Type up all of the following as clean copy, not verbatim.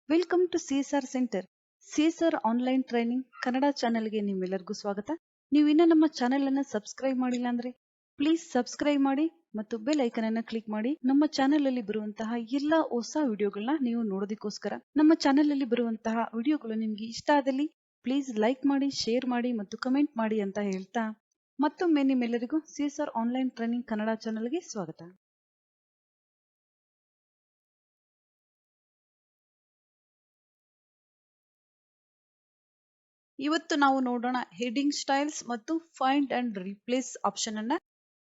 Welcome to CSR centre. CSR online training Kannada ಚಾನೆಲ್ಗೆ ನಿಮ್ಮೆಲ್ಲರಿಗೂ ಸ್ವಾಗತ. ನೀವು ಇನ್ನೂ ನಮ್ಮ ಚಾನೆಲ್ ಅನ್ನು ಸಬ್ಸ್ಕ್ರೈಬ್ ಮಾಡಿಲ್ಲ ಅಂದ್ರೆ ಪ್ಲೀಸ್ ಸಬ್ಸ್ಕ್ರೈಬ್ ಮಾಡಿ ಮತ್ತು ಬೆಲ್ ಐಕನ್ ಅನ್ನು ಕ್ಲಿಕ್ ಮಾಡಿ. ನಮ್ಮ ಚಾನೆಲ್ ಅಲ್ಲಿ ಬರುವಂತಹ ಎಲ್ಲಾ ಹೊಸ ವಿಡಿಯೋಗಳನ್ನ ನೀವು ನೋಡೋದಕ್ಕೋಸ್ಕರ. ನಮ್ಮ ಚಾನೆಲ್ ಅಲ್ಲಿ ಬರುವಂತಹ ವಿಡಿಯೋಗಳು ನಿಮ್ಗೆ ಇಷ್ಟ ಆದಲ್ಲಿ ಪ್ಲೀಸ್ ಲೈಕ್ ಮಾಡಿ, ಶೇರ್ ಮಾಡಿ ಮತ್ತು ಕಮೆಂಟ್ ಮಾಡಿ ಅಂತ ಹೇಳ್ತಾ ಮತ್ತೊಮ್ಮೆ ನಿಮ್ಮೆಲ್ಲರಿಗೂ ಸಿಎಸ್ಆರ್ ಆನ್ಲೈನ್ ಟ್ರೈನಿಂಗ್ ಕನ್ನಡ ಚಾನೆಲ್ಗೆ ಸ್ವಾಗತ. ಇವತ್ತು ನಾವು ನೋಡೋಣ ಹೆಡಿಂಗ್ ಸ್ಟೈಲ್ಸ್ ಮತ್ತು ಫೈಂಡ್ ಅಂಡ್ ರಿಪ್ಲೇಸ್ ಆಪ್ಷನ್ ಅನ್ನ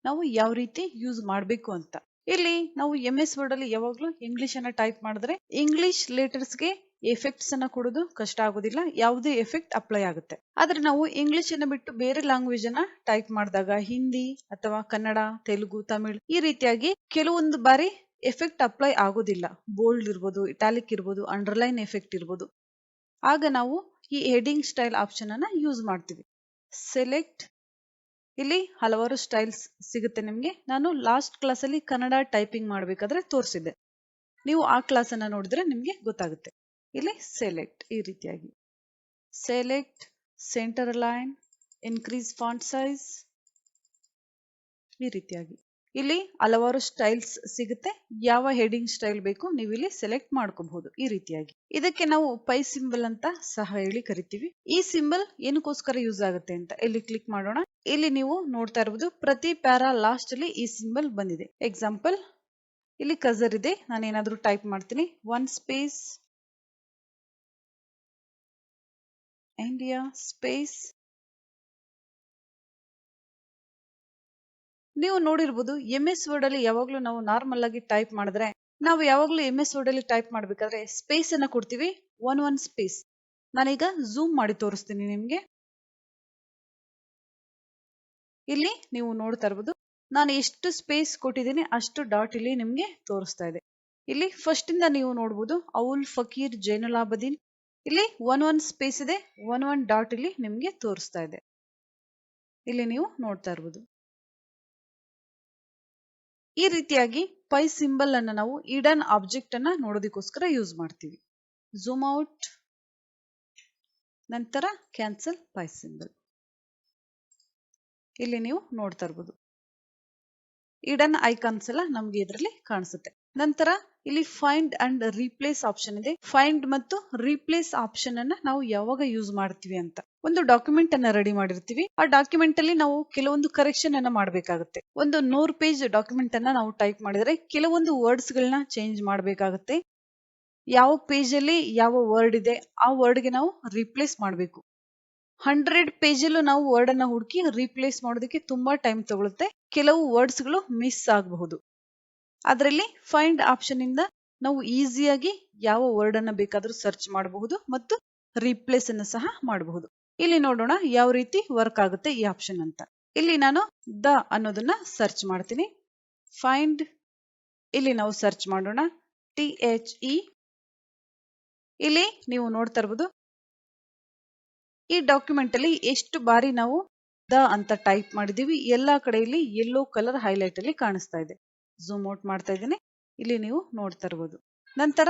ನಾವು ಯಾವ ರೀತಿ ಯೂಸ್ ಮಾಡಬೇಕು ಅಂತ. ಇಲ್ಲಿ ನಾವು MS ವರ್ಡ್ ಅಲ್ಲಿ ಯಾವಾಗ್ಲೂ ಇಂಗ್ಲಿಷ್ ಅನ್ನ ಟೈಪ್ ಮಾಡಿದ್ರೆ ಇಂಗ್ಲಿಷ್ ಲೆಟರ್ಸ್ ಗೆ ಎಫೆಕ್ಟ್ಸ್ ಅನ್ನ ಕೊಡೋದು ಕಷ್ಟ ಆಗೋದಿಲ್ಲ, ಯಾವುದೇ ಎಫೆಕ್ಟ್ ಅಪ್ಲೈ ಆಗುತ್ತೆ. ಆದ್ರೆ ನಾವು ಇಂಗ್ಲಿಷ್ ಅನ್ನ ಬಿಟ್ಟು ಬೇರೆ ಲ್ಯಾಂಗ್ವೇಜ್ ಅನ್ನ ಟೈಪ್ ಮಾಡಿದಾಗ ಹಿಂದಿ ಅಥವಾ ಕನ್ನಡ, ತೆಲುಗು, ತಮಿಳ್ ಈ ರೀತಿಯಾಗಿ ಕೆಲವೊಂದು ಬಾರಿ ಎಫೆಕ್ಟ್ ಅಪ್ಲೈ ಆಗೋದಿಲ್ಲ. ಬೋಲ್ಡ್ ಇರ್ಬೋದು, ಇಟಾಲಿಕ್ ಇರ್ಬೋದು, ಅಂಡರ್ಲೈನ್ ಎಫೆಕ್ಟ್ ಇರ್ಬೋದು. ಆಗ ನಾವು ಈ ಹೆಡಿಂಗ್ ಸ್ಟೈಲ್ ಆಪ್ಷನ್ ಅನ್ನ ಯೂಸ್ ಮಾಡ್ತೀವಿ. ಸೆಲೆಕ್ಟ್, ಇಲ್ಲಿ ಹಲವಾರು ಸ್ಟೈಲ್ಸ್ ಸಿಗುತ್ತೆ ನಿಮ್ಗೆ. ನಾನು ಲಾಸ್ಟ್ ಕ್ಲಾಸ್ ಅಲ್ಲಿ ಕನ್ನಡ ಟೈಪಿಂಗ್ ಮಾಡಬೇಕಾದ್ರೆ ತೋರಿಸಿದ್ದೆ, ನೀವು ಆ ಕ್ಲಾಸ್ ಅನ್ನ ನೋಡಿದ್ರೆ ನಿಮ್ಗೆ ಗೊತ್ತಾಗುತ್ತೆ. ಇಲ್ಲಿ ಸೆಲೆಕ್ಟ್ ಈ ರೀತಿಯಾಗಿ select, centre line, increase font size ಈ ರೀತಿಯಾಗಿ ಇಲ್ಲಿ ಹಲವಾರು ಸ್ಟೈಲ್ಸ್ ಸಿಗುತ್ತೆ. ಯಾವ ಹೆಡಿಂಗ್ ಸ್ಟೈಲ್ ಬೇಕು ನೀವು ಇಲ್ಲಿ ಸೆಲೆಕ್ಟ್ ಮಾಡ್ಕೋಬಹುದು ಈ ರೀತಿಯಾಗಿ. ಇದಕ್ಕೆ ನಾವು ಪೈ ಸಿಂಬಲ್ ಅಂತ ಸಹ ಹೇಳಿ ಕರಿತೀವಿ. ಈ ಸಿಂಬಲ್ ಏನಕ್ಕೋಸ್ಕರ ಯೂಸ್ ಆಗುತ್ತೆ ಅಂತ ಇಲ್ಲಿ ಕ್ಲಿಕ್ ಮಾಡೋಣ. ಇಲ್ಲಿ ನೀವು ನೋಡ್ತಾ ಇರಬಹುದು ಪ್ರತಿ ಪ್ಯಾರಾ ಲಾಸ್ಟ್ ಅಲ್ಲಿ ಈ ಸಿಂಬಲ್ ಬಂದಿದೆ. ಎಕ್ಸಾಂಪಲ್ ಇಲ್ಲಿ ಕರ್ಸರ್ ಇದೆ, ನಾನು ಏನಾದ್ರೂ ಟೈಪ್ ಮಾಡ್ತೀನಿ, ಒನ್ ಸ್ಪೇಸ್ ಇಂಡಿಯಾ ಸ್ಪೇಸ್. ನೀವು ನೋಡಿರ್ಬೋದು MS ವರ್ಡ್ ಅಲ್ಲಿ ಯಾವಾಗ್ಲೂ ನಾವು ನಾರ್ಮಲ್ ಆಗಿ ಟೈಪ್ ಮಾಡಿದ್ರೆ ನಾವು ಯಾವಾಗ್ಲೂ MS ವರ್ಡ್ ಅಲ್ಲಿ ಟೈಪ್ ಮಾಡ್ಬೇಕಾದ್ರೆ ಸ್ಪೇಸ್ ಅನ್ನ ಕೊಡ್ತೀವಿ, ಒನ್ ಸ್ಪೇಸ್. ನಾನೀಗ ಝೂಮ್ ಮಾಡಿ ತೋರಿಸ್ತೀನಿ ನಿಮ್ಗೆ. ಇಲ್ಲಿ ನೀವು ನೋಡ್ತಾ ಇರ್ಬೋದು ನಾನು ಎಷ್ಟು ಸ್ಪೇಸ್ ಕೊಟ್ಟಿದ್ದೀನಿ ಅಷ್ಟು ಡಾಟ್ ಇಲ್ಲಿ ನಿಮ್ಗೆ ತೋರಿಸ್ತಾ ಇದೆ. ಇಲ್ಲಿ ಫಸ್ಟ್ ಇಂದ ನೀವು ನೋಡ್ಬೋದು ಔಲ್ ಫಕೀರ್ ಜೈನುಲಾಬದೀನ್, ಇಲ್ಲಿ ಒನ್ ಸ್ಪೇಸ್ ಇದೆ, ಒನ್ ಡಾಟ್ ಇಲ್ಲಿ ನಿಮ್ಗೆ ತೋರಿಸ್ತಾ ಇದೆ. ಇಲ್ಲಿ ನೀವು ನೋಡ್ತಾ ಇರ್ಬೋದು. ಈ ರೀತಿಯಾಗಿ ಪೈ ಸಿಂಬಲ್ ಅನ್ನ ನಾವು ಇಡನ್ ಆಬ್ಜೆಕ್ಟ್ ಅನ್ನ ನೋಡೋದಕ್ಕೋಸ್ಕರ ಯೂಸ್ ಮಾಡ್ತೀವಿ. ಝೂಮ್ ಔಟ್, ನಂತರ ಕ್ಯಾನ್ಸಲ್ ಪೈ ಸಿಂಬಲ್. ಇಲ್ಲಿ ನೀವು ನೋಡ್ತಾ ಇರ್ಬೋದು ಇಡನ್ ಐಕಾನ್ಸ್ ಎಲ್ಲ ನಮ್ಗೆ ಇದರಲ್ಲಿ ಕಾಣಿಸುತ್ತೆ. ನಂತರ ಇಲ್ಲಿ ಫೈಂಡ್ ಅಂಡ್ ರೀಪ್ಲೇಸ್ ಆಪ್ಷನ್ ಇದೆ. ಫೈಂಡ್ ಮತ್ತು ರೀಪ್ಲೇಸ್ ಆಪ್ಷನ್ ಅನ್ನ ನಾವು ಯಾವಾಗ ಯೂಸ್ ಮಾಡ್ತೀವಿ ಅಂತ, ಒಂದು ಡಾಕ್ಯುಮೆಂಟ್ ಅನ್ನ ರೆಡಿ ಮಾಡಿರ್ತೀವಿ. ಆ ಡಾಕ್ಯುಮೆಂಟ್ ಅಲ್ಲಿ ನಾವು ಕೆಲವೊಂದು ಕರೆಕ್ಷನ್ ಅನ್ನ ಮಾಡಬೇಕಾಗುತ್ತೆ. ಒಂದು 100 ಪೇಜ್ ಡಾಕ್ಯುಮೆಂಟ್ ಅನ್ನ ನಾವು ಟೈಪ್ ಮಾಡಿದ್ರೆ ಕೆಲವೊಂದು ವರ್ಡ್ಸ್ ಗಳನ್ನ ಚೇಂಜ್ ಮಾಡಬೇಕಾಗುತ್ತೆ. ಯಾವ ಪೇಜ್ ಅಲ್ಲಿ ಯಾವ ವರ್ಡ್ ಇದೆ ಆ ವರ್ಡ್ ಗೆ ನಾವು ರೀಪ್ಲೇಸ್ ಮಾಡಬೇಕು. 100 ಪೇಜ್ ಅಲ್ಲೂ ನಾವು ವರ್ಡ್ ಅನ್ನ ಹುಡುಕಿ ರೀಪ್ಲೇಸ್ ಮಾಡೋದಕ್ಕೆ ತುಂಬಾ ಟೈಮ್ ತಗೊಳುತ್ತೆ. ಕೆಲವು ವರ್ಡ್ಸ್ ಗಳು ಮಿಸ್ ಆಗಬಹುದು. ಅದರಲ್ಲಿ ಫೈಂಡ್ ಆಪ್ಷನ್ ಇಂದ ನಾವು ಈಸಿಯಾಗಿ ಯಾವ ವರ್ಡ್ ಅನ್ನ ಬೇಕಾದ್ರೂ ಸರ್ಚ್ ಮಾಡಬಹುದು ಮತ್ತು ರೀಪ್ಲೇಸ್ ಅನ್ನು ಸಹ ಮಾಡಬಹುದು. ಇಲ್ಲಿ ನೋಡೋಣ ಯಾವ ರೀತಿ ವರ್ಕ್ ಆಗುತ್ತೆ ಈ ಆಪ್ಷನ್ ಅಂತ. ಇಲ್ಲಿ ನಾನು ದ ಅನ್ನೋದನ್ನ ಸರ್ಚ್ ಮಾಡ್ತೀನಿ. ಫೈಂಡ್, ಇಲ್ಲಿ ನಾವು ಸರ್ಚ್ ಮಾಡೋಣ THE. ಇಲ್ಲಿ ನೀವು ನೋಡ್ತಾ ಇರ್ಬೋದು ಈ ಡಾಕ್ಯುಮೆಂಟ್ ಅಲ್ಲಿ ಎಷ್ಟು ಬಾರಿ ನಾವು ದ ಅಂತ ಟೈಪ್ ಮಾಡಿದೀವಿ, ಎಲ್ಲಾ ಕಡೆ ಇಲ್ಲಿ ಯೆಲ್ಲೋ ಕಲರ್ ಹೈಲೈಟ್ ಅಲ್ಲಿ ಕಾಣಿಸ್ತಾ ಇದೆ. ಝೂಮ್ ಔಟ್ ಮಾಡ್ತಾ ಇದ್ದೀನಿ, ಇಲ್ಲಿ ನೀವು ನೋಡ್ತಾ ಇರ್ಬೋದು. ನಂತರ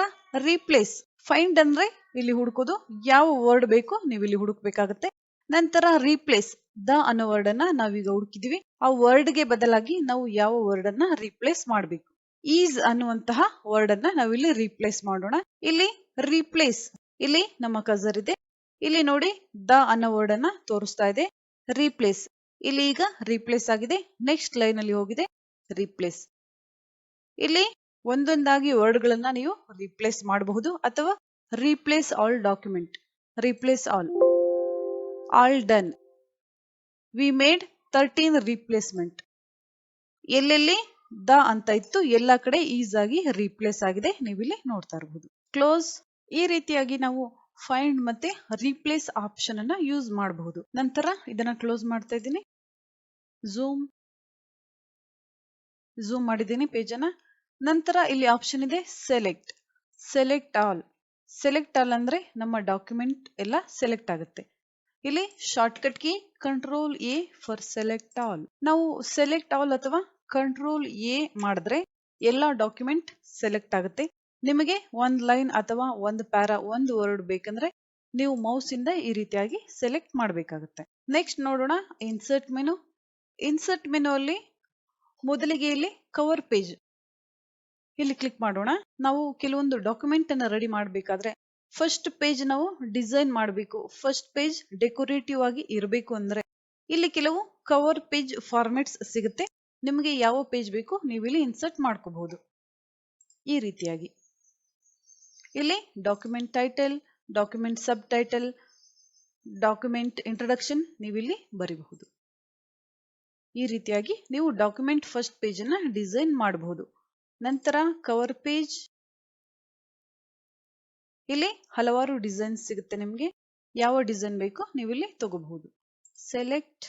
ರೀಪ್ಲೇಸ್, ಫೈಂಡ್ ಅಂದ್ರೆ ಇಲ್ಲಿ ಹುಡುಕೋದು, ಯಾವ ವರ್ಡ್ ಬೇಕು ನೀವು ಇಲ್ಲಿ ಹುಡುಕ್ಬೇಕಾಗತ್ತೆ. ನಂತರ ರೀಪ್ಲೇಸ್, ದ ಅನ್ನೋ ವರ್ಡ್ ಅನ್ನ ನಾವೀಗ ಹುಡುಕಿದೀವಿ, ಆ ವರ್ಡ್ ಗೆ ಬದಲಾಗಿ ನಾವು ಯಾವ ವರ್ಡ್ ಅನ್ನ ರೀಪ್ಲೇಸ್ ಮಾಡಬೇಕು. ಈಸ್ ಅನ್ನುವಂತಹ ವರ್ಡ್ ಅನ್ನ ನಾವಿಲ್ಲಿ ರೀಪ್ಲೇಸ್ ಮಾಡೋಣ. ಇಲ್ಲಿ ರೀಪ್ಲೇಸ್, ಇಲ್ಲಿ ನಮ್ಮ ಕರ್ಸರ್ ಇದೆ, ಇಲ್ಲಿ ನೋಡಿ ದ ಅನ್ನೋ ವರ್ಡ್ ಅನ್ನ ತೋರಿಸ್ತಾ ಇದೆ. ರೀಪ್ಲೇಸ್, ಇಲ್ಲಿ ಈಗ ರೀಪ್ಲೇಸ್ ಆಗಿದೆ. ನೆಕ್ಸ್ಟ್ ಲೈನ್ ಅಲ್ಲಿ ಹೋಗಿದೆ ರೀಪ್ಲೇಸ್. ಇಲ್ಲಿ ಒಂದೊಂದಾಗಿ ವರ್ಡ್ ಗಳನ್ನ ನೀವು ರೀಪ್ಲೇಸ್ ಮಾಡಬಹುದು ಅಥವಾ replace all document, replace all done. We made 13 replacement. ಎಲ್ಲೆಲ್ಲಿ ದ ಅಂತ ಇತ್ತು ಎಲ್ಲಾ ಕಡೆ ಈಸ್ ಆಗಿ ರೀಪ್ಲೇಸ್ ಆಗಿದೆ, ನೀವಿಲ್ಲಿ ನೋಡ್ತಾ ಇರಬಹುದು. ಕ್ಲೋಸ್, ಈ ರೀತಿಯಾಗಿ ನಾವು ಫೈಂಡ್ ಮತ್ತೆ ರೀಪ್ಲೇಸ್ ಆಪ್ಷನ್ ಅನ್ನ ಯೂಸ್ ಮಾಡಬಹುದು. ನಂತರ ಇದನ್ನ ಕ್ಲೋಸ್ ಮಾಡ್ತಾ ಇದ್ದೀನಿ. ಝೂಮ್ ಮಾಡಿದ್ದೀನಿ ಪೇಜ್ ಅನ್ನ. ನಂತರ ಇಲ್ಲಿ ಆಪ್ಷನ್ ಇದೆ select, select all. Select all ಅಂದ್ರೆ ನಮ್ಮ ಡಾಕ್ಯುಮೆಂಟ್ ಎಲ್ಲ ಸೆಲೆಕ್ಟ್ ಆಗುತ್ತೆ. ಇಲ್ಲಿ shortcut key Ctrl+A for select all. ನಾವು ಸೆಲೆಕ್ಟ್ ಆಲ್ ಅಥವಾ Ctrl+A ಮಾಡಿದ್ರೆ ಎಲ್ಲಾ ಡಾಕ್ಯುಮೆಂಟ್ ಸೆಲೆಕ್ಟ್ ಆಗುತ್ತೆ. ನಿಮಗೆ ಒಂದು ಲೈನ್ ಅಥವಾ ಒಂದು ಪ್ಯಾರಾ ಒಂದು ವರ್ಡ್ ಬೇಕಂದ್ರೆ ನೀವು ಮೌಸ್ ಇಂದ ಈ ರೀತಿಯಾಗಿ ಸೆಲೆಕ್ಟ್ ಮಾಡಬೇಕಾಗುತ್ತೆ. ನೆಕ್ಸ್ಟ್ ನೋಡೋಣ ಇನ್ಸರ್ಟ್ ಮೆನು. ಇನ್ಸರ್ಟ್ ಮೆನು ಅಲ್ಲಿ ಮೊದಲಿಗೆ ಇಲ್ಲಿ ಕವರ್ ಪೇಜ್ ಇಲ್ಲಿ ಕ್ಲಿಕ್ ಮಾಡೋಣ. ನಾವು ಕೆಲವೊಂದು ಡಾಕ್ಯುಮೆಂಟ್ ಅನ್ನ ರೆಡಿ ಮಾಡಬೇಕಾದ್ರೆ ಫಸ್ಟ್ ಪೇಜ್ ನಾವು ಡಿಸೈನ್ ಮಾಡಬೇಕು, ಫಸ್ಟ್ ಪೇಜ್ ಡೆಕೋರೇಟಿವ್ ಆಗಿ ಇರಬೇಕು ಅಂದ್ರೆ ಇಲ್ಲಿ ಕೆಲವು ಕವರ್ ಪೇಜ್ ಫಾರ್ಮ್ಯಾಟ್ಸ್ ಸಿಗುತ್ತೆ. ನಿಮಗೆ ಯಾವ ಪೇಜ್ ಬೇಕು ನೀವು ಇಲ್ಲಿ ಇನ್ಸರ್ಟ್ ಮಾಡ್ಕೋಬಹುದು. ಈ ರೀತಿಯಾಗಿ ಇಲ್ಲಿ ಡಾಕ್ಯುಮೆಂಟ್ ಟೈಟಲ್, ಡಾಕ್ಯುಮೆಂಟ್ ಸಬ್ ಟೈಟಲ್, ಡಾಕ್ಯುಮೆಂಟ್ ಇಂಟ್ರೊಡಕ್ಷನ್ ನೀವಿಲ್ಲಿ ಬರೀಬಹುದು. ಈ ರೀತಿಯಾಗಿ ನೀವು ಡಾಕ್ಯುಮೆಂಟ್ ಫಸ್ಟ್ ಪೇಜ್ ಅನ್ನ ಡಿಸೈನ್ ಮಾಡಬಹುದು. ನಂತರ ಕವರ್ ಪೇಜ್, ಇಲ್ಲಿ ಹಲವಾರು ಡಿಸೈನ್ ಸಿಗುತ್ತೆ. ನಿಮಗೆ ಯಾವ ಡಿಸೈನ್ ಬೇಕೋ ನೀವು ಇಲ್ಲಿ ತಗೋಬಹುದು. ಸೆಲೆಕ್ಟ್,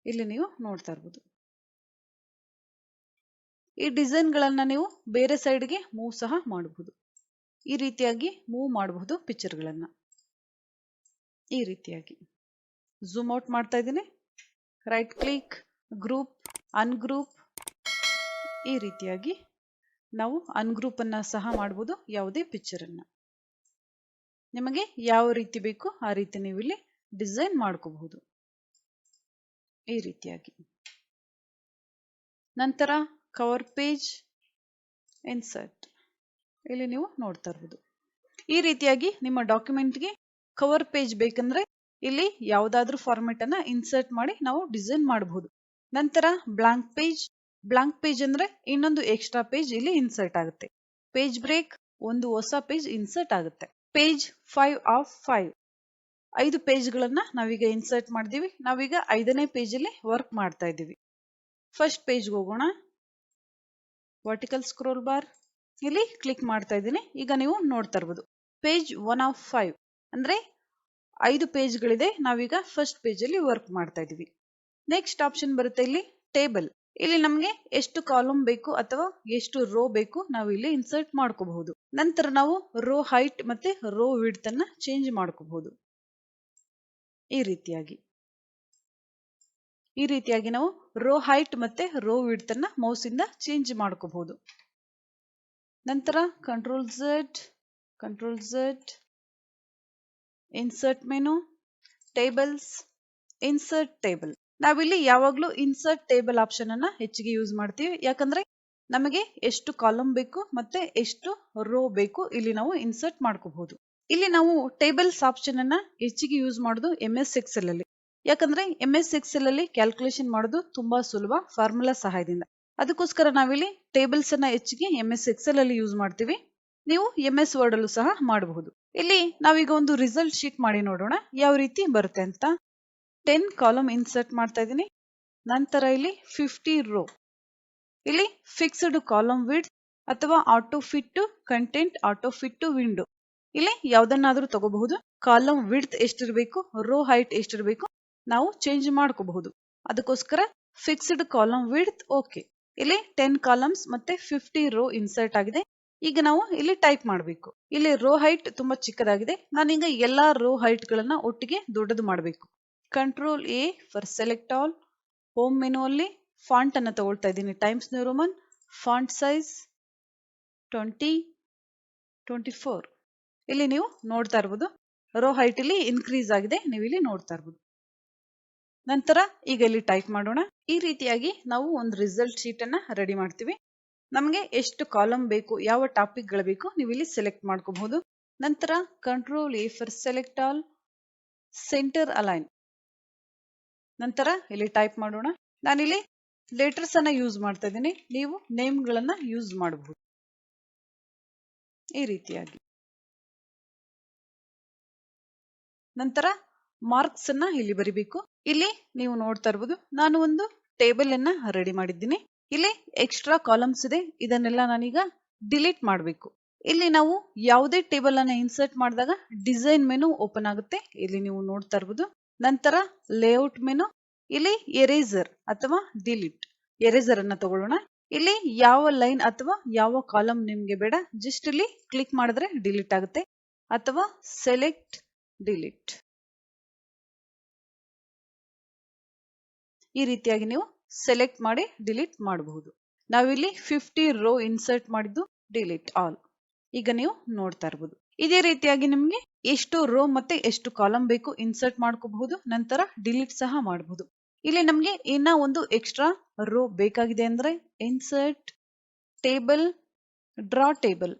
ಇಲ್ಲಿ ನೀವು ನೋಡ್ತಾ ಇರಬಹುದು. ಈ ಡಿಸೈನ್ ಗಳನ್ನ ನೀವು ಬೇರೆ ಸೈಡ್ಗೆ ಮೂವ್ ಸಹ ಮಾಡಬಹುದು. ಈ ರೀತಿಯಾಗಿ ಮೂವ್ ಮಾಡಬಹುದು ಪಿಕ್ಚರ್ ಗಳನ್ನ. ಈ ರೀತಿಯಾಗಿ ಝೂಮ್ ಔಟ್ ಮಾಡ್ತಾ ಇದ್ದೀನಿ. Right click, group, ungroup. ಈ ರೀತಿಯಾಗಿ ನಾವು ಅನ್ಗ್ರೂಪ್ ಅನ್ನ ಸಹ ಮಾಡಬಹುದು ಯಾವುದೇ ಪಿಕ್ಚರ್ ಅನ್ನ. ನಿಮಗೆ ಯಾವ ರೀತಿ ಬೇಕು ಆ ರೀತಿ ನೀವು ಇಲ್ಲಿ ಡಿಸೈನ್ ಮಾಡ್ಕೋಬಹುದು. ಈ ರೀತಿಯಾಗಿ ನಂತರ ಕವರ್ ಪೇಜ್, ಇನ್ಸರ್ಟ್, ಇಲ್ಲಿ ನೀವು ನೋಡ್ತಾ ಇರಬಹುದು. ಈ ರೀತಿಯಾಗಿ ನಿಮ್ಮ ಡಾಕ್ಯುಮೆಂಟ್ಗೆ ಕವರ್ ಪೇಜ್ ಬೇಕಂದ್ರೆ ಇಲ್ಲಿ ಯಾವುದಾದ್ರೂ ಫಾರ್ಮೆಟ್ ಅನ್ನ ಇನ್ಸರ್ಟ್ ಮಾಡಿ ನಾವು ಡಿಸೈನ್ ಮಾಡಬಹುದು. ನಂತರ ಬ್ಲಾಂಕ್ ಪೇಜ್. ಬ್ಲಾಂಕ್ ಪೇಜ್ ಅಂದ್ರೆ ಇನ್ನೊಂದು ಎಕ್ಸ್ಟ್ರಾ ಪೇಜ್ ಇಲ್ಲಿ ಇನ್ಸರ್ಟ್ ಆಗುತ್ತೆ. ಪೇಜ್ ಬ್ರೇಕ್, ಒಂದು ಹೊಸ ಪೇಜ್ ಇನ್ಸರ್ಟ್ ಆಗುತ್ತೆ. ಪೇಜ್ 5 ಆಫ್ 5, 5 ಪೇಜ್ ಗಳನ್ನ ನಾವೀಗ ಇನ್ಸರ್ಟ್ ಮಾಡಿದೀವಿ. ನಾವೀಗ 5ನೇ ಪೇಜ್ ಅಲ್ಲಿ ವರ್ಕ್ ಮಾಡ್ತಾ ಇದ್ದೀವಿ. ಫಸ್ಟ್ ಪೇಜ್ ಹೋಗೋಣ. ವರ್ಟಿಕಲ್ ಸ್ಕ್ರೋಲ್ ಬಾರ್, ಇಲ್ಲಿ ಕ್ಲಿಕ್ ಮಾಡ್ತಾ ಇದ್ದೀನಿ. ಈಗ ನೀವು ನೋಡ್ತಾ ಇರಬಹುದು ಪೇಜ್ 1 ಆಫ್ 5 ಅಂದ್ರೆ 5 ಪೇಜ್ ಗಳಿದೆ. ನಾವೀಗ ಫಸ್ಟ್ ಪೇಜ್ ಅಲ್ಲಿ ವರ್ಕ್ ಮಾಡ್ತಾ ಇದೀವಿ. ನೆಕ್ಸ್ಟ್ ಆಪ್ಷನ್ ಬರುತ್ತೆ ಇಲ್ಲಿ ಟೇಬಲ್. ಇಲ್ಲಿ ನಮಗೆ ಎಷ್ಟು ಕಾಲಮ್ ಬೇಕು ಅಥವಾ ಎಷ್ಟು ರೋ ಬೇಕು ನಾವು ಇಲ್ಲಿ ಇನ್ಸರ್ಟ್ ಮಾಡ್ಕೋಬಹುದು. ನಂತರ ನಾವು ರೋ ಹೈಟ್ ಮತ್ತೆ ರೋ ವಿಡ್ತ್ ಅನ್ನ ಚೇಂಜ್ ಮಾಡ್ಕೋಬಹುದು. ಈ ರೀತಿಯಾಗಿ ನಾವು ರೋ ಹೈಟ್ ಮತ್ತೆ ರೋ ವಿಡ್ತ್ ಅನ್ನ ಮೌಸ್ ಇಂದ ಚೇಂಜ್ ಮಾಡ್ಕೋಬಹುದು. ನಂತರ control Z, insert menu, tables, insert table. ನಾವಿಲ್ಲಿ ಯಾವಾಗ್ಲೂ ಇನ್ಸರ್ಟ್ ಟೇಬಲ್ ಆಪ್ಷನ್ ಅನ್ನ ಹೆಚ್ಚಿಗೆ ಯೂಸ್ ಮಾಡ್ತೀವಿ. ಯಾಕಂದ್ರೆ ನಮಗೆ ಎಷ್ಟು ಕಾಲಮ್ ಬೇಕು ಮತ್ತೆ ಎಷ್ಟು ರೋ ಬೇಕು ಇಲ್ಲಿ ನಾವು ಇನ್ಸರ್ಟ್ ಮಾಡ್ಕೋಬಹುದು. ಇಲ್ಲಿ ನಾವು ಟೇಬಲ್ಸ್ ಆಪ್ಷನ್ ಅನ್ನ ಹೆಚ್ಚಿಗೆ ಯೂಸ್ ಮಾಡೋದು MS Excel ಅಲ್ಲಿ. ಯಾಕಂದ್ರೆ MS Excel ಅಲ್ಲಿ ಕ್ಯಾಲ್ಕುಲೇಷನ್ ಮಾಡೋದು ತುಂಬಾ ಸುಲಭ ಫಾರ್ಮುಲಾ ಸಹಾಯದಿಂದ. ಅದಕ್ಕೋಸ್ಕರ ನಾವಿಲ್ಲಿ ಟೇಬಲ್ಸ್ ಅನ್ನ ಹೆಚ್ಚಿಗೆ MS Excel ಅಲ್ಲಿ ಯೂಸ್ ಮಾಡ್ತೀವಿ. ನೀವು MS Word ಅಲ್ಲೂ ಸಹ ಮಾಡಬಹುದು. ಇಲ್ಲಿ ನಾವೀಗ ಒಂದು ರಿಸಲ್ಟ್ ಶೀಟ್ ಮಾಡಿ ನೋಡೋಣ ಯಾವ ರೀತಿ ಬರುತ್ತೆ ಅಂತ. 10 ಕಾಲಮ್ ಇನ್ಸರ್ಟ್ ಮಾಡ್ತಾ ಇದ್ದೀನಿ. ನಂತರ ಇಲ್ಲಿ 50 ರೋ. ಇಲ್ಲಿ ಫಿಕ್ಸ್ಡ್ ಕಾಲಮ್ ವಿಡ್ತ್ ಅಥವಾ auto fit to content, auto fit to window. ಇಲ್ಲಿ ಯಾವ್ದನ್ನಾದ್ರೂ ತಗೋಬಹುದು. ಕಾಲಮ್ ವಿಡ್ತ್ ಎಷ್ಟಿರಬೇಕು, ರೋ ಹೈಟ್ ಎಷ್ಟಿರಬೇಕು ನಾವು ಚೇಂಜ್ ಮಾಡ್ಕೋಬಹುದು. ಅದಕ್ಕೋಸ್ಕರ ಫಿಕ್ಸ್ಡ್ ಕಾಲಮ್ ವಿಡ್ತ್ ಓಕೆ. ಇಲ್ಲಿ 10 ಕಾಲಮ್ಸ್ ಮತ್ತೆ 50 ರೋ ಇನ್ಸರ್ಟ್ ಆಗಿದೆ. ಈಗ ನಾವು ಇಲ್ಲಿ ಟೈಪ್ ಮಾಡಬೇಕು. ಇಲ್ಲಿ ರೋ ಹೈಟ್ ತುಂಬಾ ಚಿಕ್ಕದಾಗಿದೆ. ನಾನೀಗ ಎಲ್ಲಾ ರೋ ಹೈಟ್ ಗಳನ್ನ ಒಟ್ಟಿಗೆ ದೊಡ್ಡದು ಮಾಡಬೇಕು. Control A for select all. Home menu ಅಲ್ಲಿ ಫಾಂಟ್ ಅನ್ನ ತಗೊಳ್ತಾ ಇದ್ದೀನಿ. Times new Roman. Font size 20, 24. ಇಲ್ಲಿ ನೀವು ನೋಡ್ತಾ ಇರಬಹುದು ರೋ ಹೈಟ್ ಇಲ್ಲಿ ಇನ್ಕ್ರೀಸ್ ಆಗಿದೆ. ನೀವು ಇಲ್ಲಿ ನೋಡ್ತಾ ಇರಬಹುದು. ನಂತರ ಈಗ ಇಲ್ಲಿ ಟೈಪ್ ಮಾಡೋಣ. ಈ ರೀತಿಯಾಗಿ ನಾವು ಒಂದು ರಿಸಲ್ಟ್ ಶೀಟ್ ಅನ್ನ ರೆಡಿ ಮಾಡ್ತೀವಿ. ನಮಗೆ ಎಷ್ಟು ಕಾಲಮ್ ಬೇಕು, ಯಾವ ಟಾಪಿಕ್ ಗಳು ಬೇಕು ನೀವು ಇಲ್ಲಿ ಸೆಲೆಕ್ಟ್ ಮಾಡ್ಕೋಬಹುದು. ನಂತರ control A for select all, centre align. ನಂತರ ಇಲ್ಲಿ ಟೈಪ್ ಮಾಡೋಣ. ನಾನಿಲ್ಲಿ ಲೆಟರ್ಸ್ ಅನ್ನ ಯೂಸ್ ಮಾಡ್ತಾ ಇದ್ದೀನಿ. ನೀವು ನೇಮ್ ಗಳನ್ನ ಯೂಸ್ ಮಾಡಬಹುದು. ಈ ರೀತಿಯಾಗಿ ನಂತರ ಮಾರ್ಕ್ಸ್ ಅನ್ನ ಇಲ್ಲಿ ಬರಿಬೇಕು. ಇಲ್ಲಿ ನೀವು ನೋಡ್ತಾ ಇರಬಹುದು ನಾನು ಒಂದು ಟೇಬಲ್ ಅನ್ನ ರೆಡಿ ಮಾಡಿದ್ದೀನಿ. ಇಲ್ಲಿ ಎಕ್ಸ್ಟ್ರಾ ಕಾಲಮ್ಸ್ ಇದೆ. ಇದನ್ನೆಲ್ಲ ನಾನೀಗ ಡಿಲೀಟ್ ಮಾಡಬೇಕು. ಇಲ್ಲಿ ನಾವು ಯಾವುದೇ ಟೇಬಲ್ ಅನ್ನ ಇನ್ಸರ್ಟ್ ಮಾಡಿದಾಗ ಡಿಸೈನ್ ಮೆನು ಓಪನ್ ಆಗುತ್ತೆ. ಇಲ್ಲಿ ನೀವು ನೋಡ್ತಾ ಇರಬಹುದು. ನಂತರ ಲೇಔಟ್ ಮೆನು, ಇಲ್ಲಿ ಎರೇಸರ್ ಅಥವಾ ಡಿಲೀಟ್. ಎರೇಸರ್ ಅನ್ನ ತಗೊಳ್ಳೋಣ. ಇಲ್ಲಿ ಯಾವ ಲೈನ್ ಅಥವಾ ಯಾವ ಕಾಲಮ್ ನಿಮ್ಗೆ ಬೇಡ ಜಸ್ಟ್ ಇಲ್ಲಿ ಕ್ಲಿಕ್ ಮಾಡಿದ್ರೆ ಡಿಲೀಟ್ ಆಗುತ್ತೆ. ಅಥವಾ ಸೆಲೆಕ್ಟ್ ಡಿಲೀಟ್. ಈ ರೀತಿಯಾಗಿ ನೀವು ಸೆಲೆಕ್ಟ್ ಮಾಡಿ ಡಿಲೀಟ್ ಮಾಡಬಹುದು. ನಾವಿಲ್ಲಿ 50 ರೋ ಇನ್ಸರ್ಟ್ ಮಾಡಿದ್ದು ಡಿಲೀಟ್ ಆಲ್. ಈಗ ನೀವು ನೋಡ್ತಾ ಇರಬಹುದು. ಇದೇ ರೀತಿಯಾಗಿ ನಿಮ್ಗೆ ಎಷ್ಟು ರೋ ಮತ್ತೆ ಎಷ್ಟು ಕಾಲಮ್ ಬೇಕು ಇನ್ಸರ್ಟ್ ಮಾಡ್ಕೋಬಹುದು, ನಂತರ ಡಿಲೀಟ್ ಸಹ ಮಾಡಬಹುದು. ಇಲ್ಲಿ ನಮ್ಗೆ ಇನ್ನ ಒಂದು ಎಕ್ಸ್ಟ್ರಾ ರೋ ಬೇಕಾಗಿದೆ ಅಂದ್ರೆ ಇನ್ಸರ್ಟ್ ಟೇಬಲ್ ಡ್ರಾ ಟೇಬಲ್.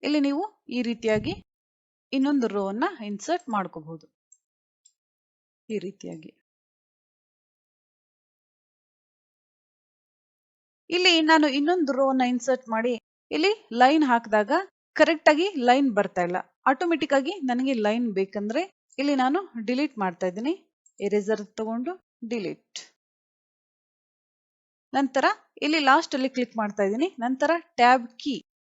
ಇಲ್ಲಿ ನೀವು ಈ ರೀತಿಯಾಗಿ ಇನ್ನೊಂದು ರೋ ಅನ್ನ ಇನ್ಸರ್ಟ್ ಮಾಡ್ಕೋಬಹುದು. ಈ ರೀತಿಯಾಗಿ ಇಲ್ಲಿ ನಾನು ಇನ್ನೊಂದು ರೋ ಅನ್ನ ಇನ್ಸರ್ಟ್ ಮಾಡಿ ಇಲ್ಲಿ ಲೈನ್ ಹಾಕಿದಾಗ ಕರೆಕ್ಟ್ ಆಗಿ ಲೈನ್ ಬರ್ತಾ ಇಲ್ಲ. ಆಟೋಮೆಟಿಕ್ ಆಗಿ ನನಗೆ ಲೈನ್ ಬೇಕಂದ್ರೆ ಇಲ್ಲಿ ನಾನು ಡಿಲೀಟ್ ಮಾಡ್ತಾ ಇದ್ದೀನಿ. ಎರೇಸರ್ ತಗೊಂಡು ಡಿಲೀಟ್. ನಂತರ ಇಲ್ಲಿ ಲಾಸ್ಟ್ ಅಲ್ಲಿ ಕ್ಲಿಕ್ ಮಾಡ್ತಾ ಇದ್ದೀನಿ. ನಂತರ ಟ್ಯಾಬ್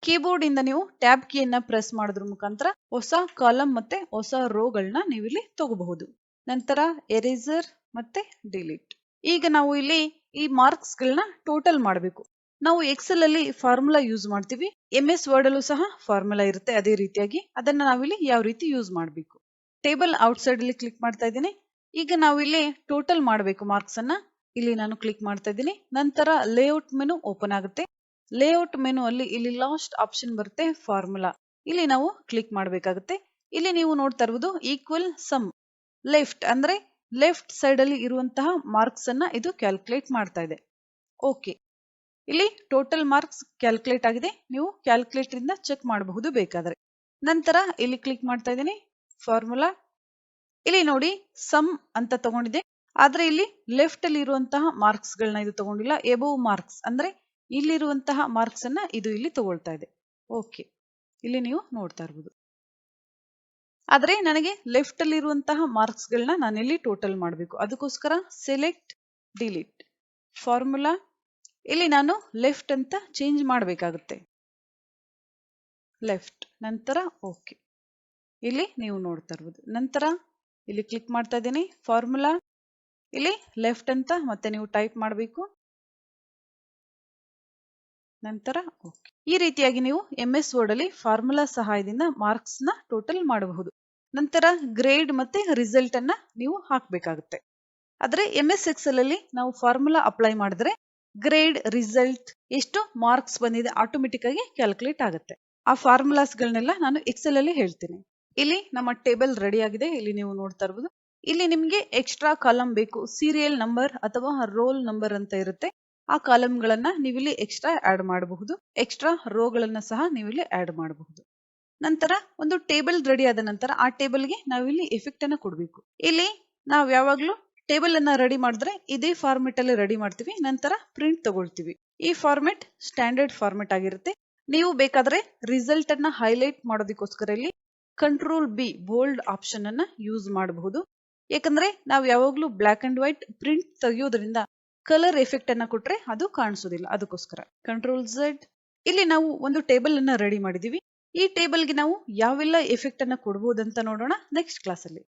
ಕೀಬೋರ್ಡ್ ಇಂದ ನೀವು ಟ್ಯಾಬ್ ಕೀಯನ್ನ ಪ್ರೆಸ್ ಮಾಡೋದ್ರ ಮುಖಾಂತರ ಹೊಸ ಕಾಲಮ್ ಮತ್ತೆ ಹೊಸ ರೋಗಳನ್ನ ನೀವು ಇಲ್ಲಿ ತಗೋಬಹುದು. ನಂತರ ಎರೇಸರ್ ಮತ್ತೆ ಡಿಲೀಟ್. ಈಗ ನಾವು ಇಲ್ಲಿ ಈ ಮಾರ್ಕ್ಸ್ ಗಳನ್ನ ಟೋಟಲ್ ಮಾಡಬೇಕು. ನಾವು ಎಕ್ಸೆಲ್ ಅಲ್ಲಿ ಫಾರ್ಮುಲಾ ಯೂಸ್ ಮಾಡ್ತೀವಿ, MS ವರ್ಡ್ ಅಲ್ಲೂ ಸಹ ಫಾರ್ಮುಲಾ ಇರುತ್ತೆ. ಅದೇ ರೀತಿಯಾಗಿ ಅದನ್ನ ನಾವಿಲ್ಲಿ ಯಾವ ರೀತಿ ಯೂಸ್ ಮಾಡಬೇಕು. ಟೇಬಲ್ ಔಟ್ಸೈಡ್ ಅಲ್ಲಿ ಕ್ಲಿಕ್ ಮಾಡ್ತಾ ಇದ್ದೀನಿ. ಈಗ ನಾವು ಇಲ್ಲಿ ಟೋಟಲ್ ಮಾಡಬೇಕು ಮಾರ್ಕ್ಸ್ ಅನ್ನ. ಇಲ್ಲಿ ನಾನು ಕ್ಲಿಕ್ ಮಾಡ್ತಾ ಇದ್ದೀನಿ. ನಂತರ ಲೇಔಟ್ ಮೆನು ಓಪನ್ ಆಗುತ್ತೆ. ಲೇಔಟ್ ಮೆನು ಅಲ್ಲಿ ಇಲ್ಲಿ ಲಾಸ್ಟ್ ಆಪ್ಷನ್ ಬರುತ್ತೆ ಫಾರ್ಮುಲಾ. ಇಲ್ಲಿ ನಾವು ಕ್ಲಿಕ್ ಮಾಡಬೇಕಾಗುತ್ತೆ. ಇಲ್ಲಿ ನೀವು ನೋಡ್ತಾ ಇರುವುದು ಈಕ್ವಲ್ ಸಮ್ ಲೆಫ್ಟ್ ಅಂದ್ರೆ ಲೆಫ್ಟ್ ಸೈಡ್ ಅಲ್ಲಿ ಇರುವಂತಹ ಮಾರ್ಕ್ಸ್ ಅನ್ನ ಇದು ಕ್ಯಾಲ್ಕುಲೇಟ್ ಮಾಡ್ತಾ ಇದೆ. ಓಕೆ, ಇಲ್ಲಿ ಟೋಟಲ್ ಮಾರ್ಕ್ಸ್ ಕ್ಯಾಲ್ಕುಲೇಟ್ ಆಗಿದೆ. ನೀವು ಕ್ಯಾಲ್ಕುಲೇಟರ್ ಇಂದ ಚೆಕ್ ಮಾಡಬಹುದು ಬೇಕಾದ್ರೆ. ನಂತರ ಇಲ್ಲಿ ಕ್ಲಿಕ್ ಮಾಡ್ತಾ ಇದ್ದೀನಿ ಫಾರ್ಮುಲಾ. ಇಲ್ಲಿ ನೋಡಿ ಸಮ್ ಅಂತ ತಗೊಂಡಿದೆ, ಆದ್ರೆ ಇಲ್ಲಿ ಲೆಫ್ಟ್ ಅಲ್ಲಿ ಇರುವಂತಹ ಮಾರ್ಕ್ಸ್ ಗಳನ್ನ ಇದು ತಗೊಂಡಿಲ್ಲ. ಎಬೋವ್ ಮಾರ್ಕ್ಸ್ ಅಂದ್ರೆ ಇಲ್ಲಿರುವಂತಹ ಮಾರ್ಕ್ಸ್ ಅನ್ನ ಇದು ಇಲ್ಲಿ ತಗೊಳ್ತಾ ಇದೆ. ಓಕೆ, ಇಲ್ಲಿ ನೀವು ನೋಡ್ತಾ ಇರಬಹುದು. ಆದ್ರೆ ನನಗೆ ಲೆಫ್ಟ್ ಅಲ್ಲಿ ಇರುವಂತಹ ಮಾರ್ಕ್ಸ್ ಗಳನ್ನ ನಾನಿಲ್ಲಿ ಟೋಟಲ್ ಮಾಡಬೇಕು. ಅದಕ್ಕೋಸ್ಕರ ಸೆಲೆಕ್ಟ್ ಡಿಲೀಟ್ ಫಾರ್ಮುಲಾ. ಇಲ್ಲಿ ನಾನು ಲೆಫ್ಟ್ ಅಂತ ಚೇಂಜ್ ಮಾಡಬೇಕಾಗುತ್ತೆ. ಲೆಫ್ಟ್ ನಂತರ ಓಕೆ. ಇಲ್ಲಿ ನೀವು ನೋಡ್ತಾ ಇರಬಹುದು. ನಂತರ ಇಲ್ಲಿ ಕ್ಲಿಕ್ ಮಾಡ್ತಾ ಇದ್ದೀನಿ ಫಾರ್ಮುಲಾ. ಇಲ್ಲಿ ಲೆಫ್ಟ್ ಅಂತ ಮತ್ತೆ ನೀವು ಟೈಪ್ ಮಾಡಬೇಕು. ನಂತರ ಓಕೆ. ಈ ರೀತಿಯಾಗಿ ನೀವು MS ವರ್ಡ್ ಅಲ್ಲಿ ಫಾರ್ಮುಲಾ ಸಹಾಯದಿಂದ ಮಾರ್ಕ್ಸ್ ನ ಟೋಟಲ್ ಮಾಡಬಹುದು. ನಂತರ ಗ್ರೇಡ್ ಮತ್ತೆ ರಿಸಲ್ಟ್ ಅನ್ನ ನೀವು ಹಾಕಬೇಕಾಗುತ್ತೆ. ಆದ್ರೆ MS ಎಕ್ಸೆಲ್ ಅಲ್ಲಿ ನಾವು ಫಾರ್ಮುಲಾ ಅಪ್ಲೈ ಮಾಡಿದ್ರೆ ಗ್ರೇಡ್ ರಿಸಲ್ಟ್ ಎಷ್ಟು ಮಾರ್ಕ್ಸ್ ಬಂದಿದೆ ಆಟೋಮೆಟಿಕ್ ಆಗಿ ಕ್ಯಾಲ್ಕುಲೇಟ್ ಆಗುತ್ತೆ. ಆ ಫಾರ್ಮುಲಾಸ್ ಗಳನ್ನೆಲ್ಲ ನಾನು ಎಕ್ಸೆಲ್ ಅಲ್ಲಿ ಹೇಳ್ತೀನಿ. ಇಲ್ಲಿ ನಮ್ಮ ಟೇಬಲ್ ರೆಡಿ ಆಗಿದೆ. ಇಲ್ಲಿ ನೀವು ನೋಡ್ತಾ ಇರಬಹುದು. ಇಲ್ಲಿ ನಿಮ್ಗೆ ಎಕ್ಸ್ಟ್ರಾ ಕಾಲಮ್ ಬೇಕು, ಸೀರಿಯಲ್ ನಂಬರ್ ಅಥವಾ ರೋಲ್ ನಂಬರ್ ಅಂತ ಇರುತ್ತೆ. ಆ ಕಾಲಮ್ ಗಳನ್ನ ನೀವಿಲ್ಲಿ ಎಕ್ಸ್ಟ್ರಾ ಆಡ್ ಮಾಡಬಹುದು. ಎಕ್ಸ್ಟ್ರಾ ರೋ ಗಳನ್ನ ಸಹ ನೀವಿಲ್ಲಿ ಆಡ್ ಮಾಡಬಹುದು. ನಂತರ ಒಂದು ಟೇಬಲ್ ರೆಡಿ ಆದ ನಂತರ ಆ ಟೇಬಲ್ ಗೆ ನಾವಿಲ್ಲಿ ಎಫೆಕ್ಟ್ ಅನ್ನ ಕೊಡಬೇಕು. ಇಲ್ಲಿ ನಾವು ಯಾವಾಗ್ಲೂ ಟೇಬಲ್ ಅನ್ನ ರೆಡಿ ಮಾಡಿದ್ರೆ ಇದೇ ಫಾರ್ಮೆಟ್ ಅಲ್ಲಿ ರೆಡಿ ಮಾಡ್ತೀವಿ. ನಂತರ ಪ್ರಿಂಟ್ ತಗೊಳ್ತೀವಿ. ಈ ಫಾರ್ಮೆಟ್ ಸ್ಟ್ಯಾಂಡರ್ಡ್ ಫಾರ್ಮೆಟ್ ಆಗಿರುತ್ತೆ. ನೀವು ಬೇಕಾದ್ರೆ ರಿಸಲ್ಟ್ ಅನ್ನ ಹೈಲೈಟ್ ಮಾಡೋದಕ್ಕೋಸ್ಕರ ಇಲ್ಲಿ Ctrl+B ಬೋಲ್ಡ್ ಆಪ್ಷನ್ ಅನ್ನ ಯೂಸ್ ಮಾಡಬಹುದು. ಯಾಕಂದ್ರೆ ನಾವು ಯಾವಾಗ್ಲೂ ಬ್ಲಾಕ್ ಅಂಡ್ ವೈಟ್ ಪ್ರಿಂಟ್ ತೆಗೆಯೋದ್ರಿಂದ ಕಲರ್ ಎಫೆಕ್ಟ್ ಅನ್ನ ಕೊಟ್ರೆ ಅದು ಕಾಣಿಸೋದಿಲ್ಲ. ಅದಕ್ಕೋಸ್ಕರ Ctrl+Z. ಇಲ್ಲಿ ನಾವು ಒಂದು ಟೇಬಲ್ ಅನ್ನ ರೆಡಿ ಮಾಡಿದೀವಿ. ಈ ಟೇಬಲ್ ಗೆ ನಾವು ಯಾವೆಲ್ಲ ಎಫೆಕ್ಟ್ ಅನ್ನ ಕೊಡಬಹುದು ಅಂತ ನೋಡೋಣ ನೆಕ್ಸ್ಟ್ ಕ್ಲಾಸ್ ಅಲ್ಲಿ.